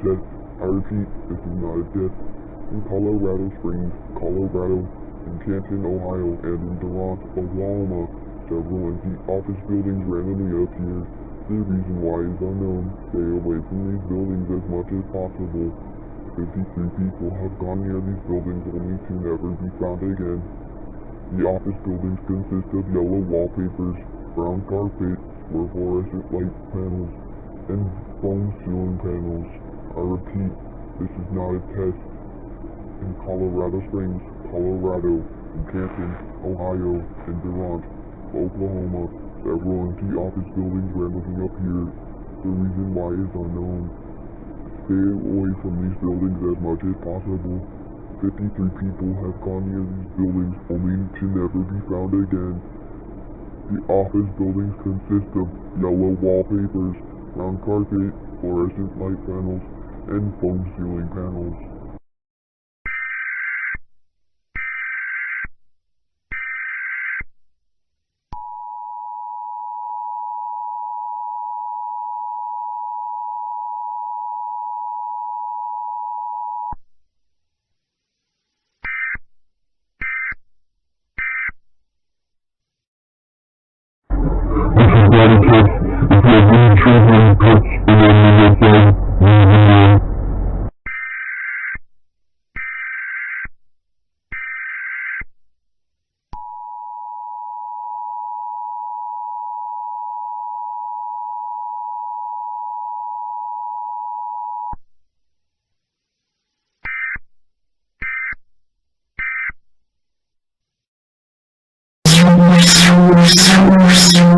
test. I repeat, this is not a test. In Colorado Springs, Colorado, in Canton, Ohio, and in Durant, Oklahoma, several empty office buildings randomly appeared. The reason why is unknown. Stay away from these buildings as much as possible. 53 people have gone near these buildings only to never be found again. The office buildings consist of yellow wallpapers, brown carpet, fluorescent light panels, and foam ceiling panels. I repeat, this is not a test. In Colorado Springs, Colorado, in Canton, Ohio, and Durant, Oklahoma, several empty office buildings randomly appeared. The reason why is unknown. Stay away from these buildings as much as possible. 53 people have gone near these buildings only to never be found again. The office buildings consist of yellow wallpapers, brown carpet, fluorescent light panels, and foam ceiling panels. This is